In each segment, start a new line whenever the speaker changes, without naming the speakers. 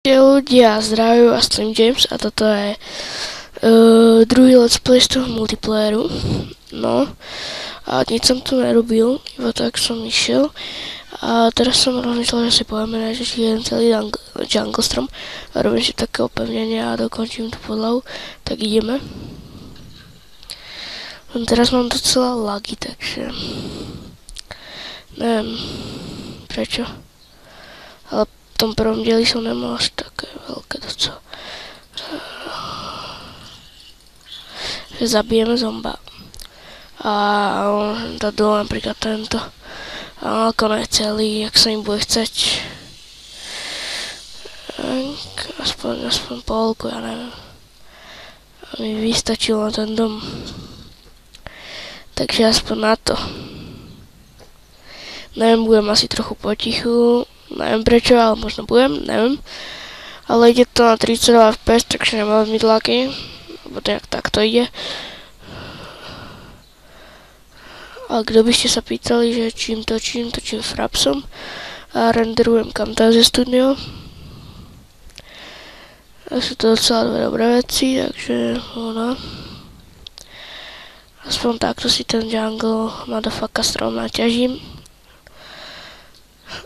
Ľudia, zdraví vás, Slim James a toto je druhý let's play z toho multiplayeru. No a nic som tu nerobil, iba tak som išiel a teraz som rozmyslel, že si povieme že jeden celý jungle strom a robím si také opevnenie a dokončím tú podlahu, tak ideme. Teraz mám docela lagy, takže neviem prečo, ale v tom prvom dieli som nemal až také veľké docela. Že zabijeme zomba a on dá dole napríklad tento a ako ne celý, jak sa im bude chceť, aspoň polku, ja neviem, a mi vystačilo na ten dom, takže aspoň na to. Neviem, budem asi trochu potichu, neviem prečo, ale možno budem, neviem, ale ide to na 30 fps, takže nemám mi tlaky, lebo nejak takto ide. A kdo by ste sa pýtali, že čím točím Frapsom a renderujem Camtasia Studio. A sú to docela dve dobré veci, takže ono. Aspoň takto si ten jungle motherfucker strom naťažím.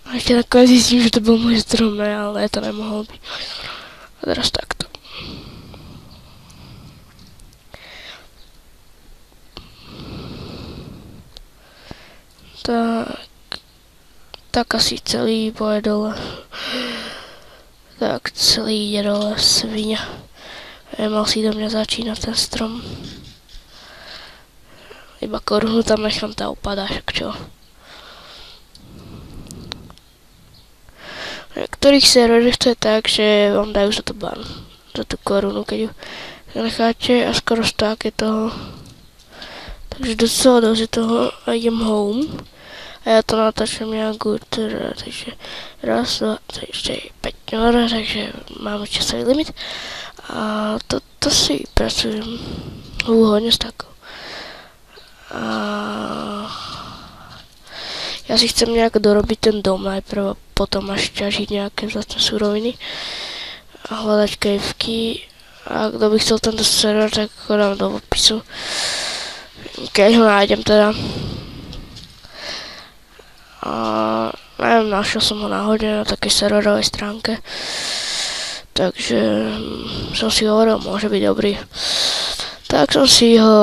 A ešte nakoniec zistím, že to bol môj strom, ale to nemohol byť. A teraz takto. Tak asi celý pôjde dole. Tak celý ide dole, svinia. Nemal si do mňa začínať ten strom. Iba korunu tam nechám, tá upadá, však čo. Na niektorých serverech to je tak, že vám dajú za to ban. Za tú korunu, keď ju necháte a skoro stáke toho. Takže docela dosť toho a idem home. A ja to natáčam nejakú, takže raz, dva, 3, 4, 5 hodín, takže mám časový limit. A to si pracujem hodne s takou. A ja si chcem nejak dorobiť ten dom najprv a potom až ťažiť nejaké vzácne suroviny a hľadať caveky. A kto by chcel tento server, tak ho dám do popisu, keď ho nájdem teda. A neviem, našiel som ho náhodne na takej serverovej stránke, takže som si hovoril, môže byť dobrý. Tak som si ho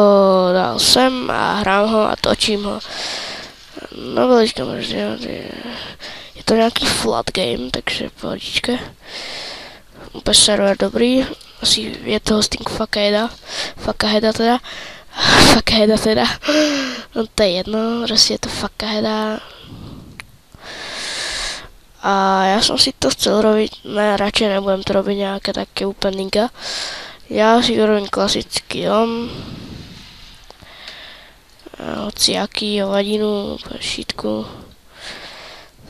dal sem a hrám ho a točím ho. No velička možno, je to nejaký flat game, takže pohodičke. Úplne server dobrý, asi je to hosting Fuckheada teda. No to je jedno, že si je to Fuckheada. A ja som si to chcel robiť, radšej nebudem to robiť nejaké také úplne niga. Ja si robím klasický dom. Hociaký, hovadinu, šítku.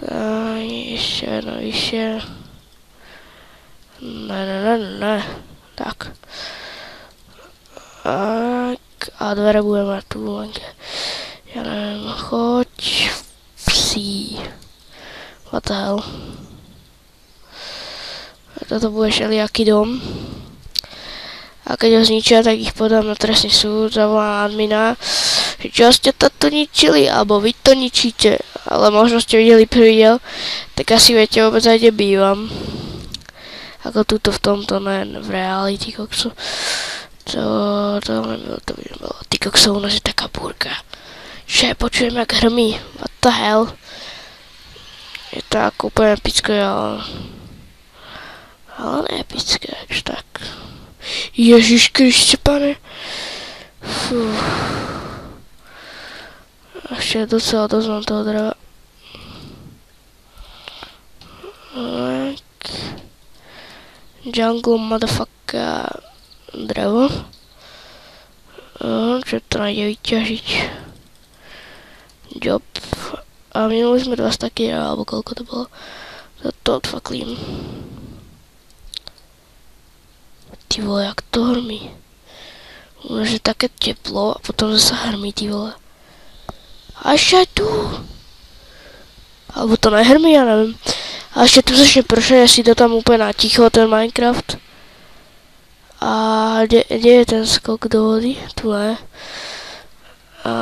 Tak, ešte jedno vyššie. Ne. Tak. A dvere budem mať tu, ja neviem, choď psí. What the hell. Toto bude všelijaký dom. A keď ho zničia, tak ich podám na trestný súd, zavolám admina, že čo ste toto ničili, alebo vy to ničíte. Ale možno ste videli prvý diel, tak asi viete vôbec aj kde bývam. Ako tuto v tomto, ne v reality koksu. To by nebolo. Ty kokso, u nás je taká búrka. Že počujem jak hrmí. What the hell. Je to ako úplne epické, ale neepické, akž tak. Ježiš Kriste, pane. Fú. Ešte docela dosť mám toho dreva. Tak. Jungle motherfucker drevo. Čo to nájde vyťažiť? Job. A minuli sme 2 staky, alebo koľko to bolo. To odfaklím. Ty vole, jak to hrmí. Už je také teplo a potom zase hrmí, ty vole. A ešte aj tu. Alebo to nehrmí, ja neviem. A ešte tu začne pršať, ja si to tam úplne na ticho, ten Minecraft. A kde je ten skok do vody? Tu ne. A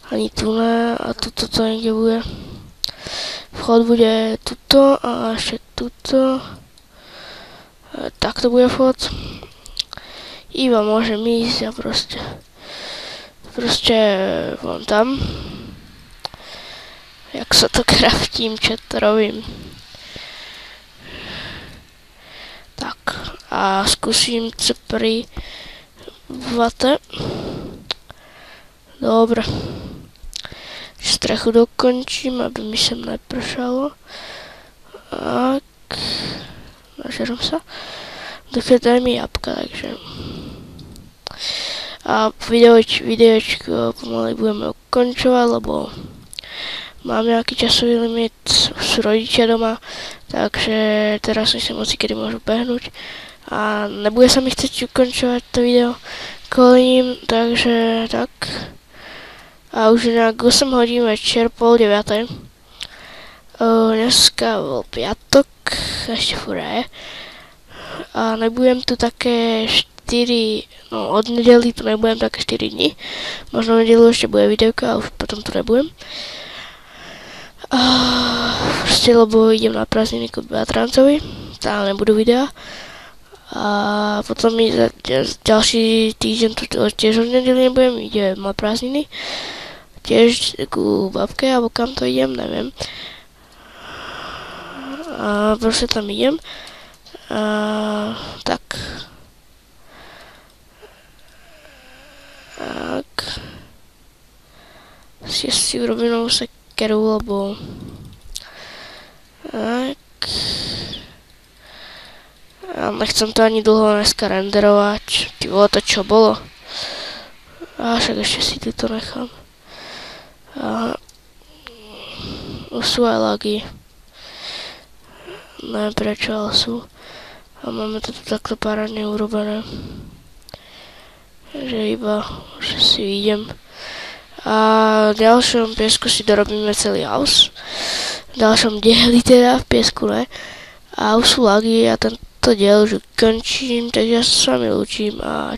ani tu ne. A tuto to niekde bude. Vchod bude tuto a ešte tuto. Takto bude vchod. Iba môžem ísť a proste von tam. Jak sa to craftím, čo to robím. Tak, a skúsim pri vate. Dobre. Strechu dokončím, aby mi sem nepršalo. Tak. Nažerom sa. Daj mi jabka, takže. A videočko pomaly budeme ukončovať, lebo mám nejaký časový limit, sú rodičia doma, takže teraz si moci kedy môžu behnúť a nebude sa mi chcieť ukončovať to video kvôli ním, takže tak. A už nejak 8 hodín večer, 8:30. Dneska bol piatok, ešte furt je. A nebudem tu také 4, no od nedely tu nebudem také 4 dní. Možno v nedelu ešte bude videjko a už potom tu nebudem. Proste, lebo idem na prázdniny k bratrancovi, tam nebudú videa. A potom ďalší týždeň tu tiež od nedely nebudem, idem na prázdniny. Tiež ku babke, alebo kam to idem, neviem. A proste tam idem. Tak. Si urobím novú sekeru, lebo tak. A nechcem to ani dlho dneska renderovať. Ty vole, to čo bolo? A však ešte si to nechám. A už sú aj lagy. Neviem prečo, ale sú. A máme to tu takto parádne urobené. Že iba, že si idem. A v ďalšom piesku si dorobíme celý house. V ďalšom dieli teda, v piesku ne. A už sú lagy a tento diel už končím, takže ja sa s vami lúčim a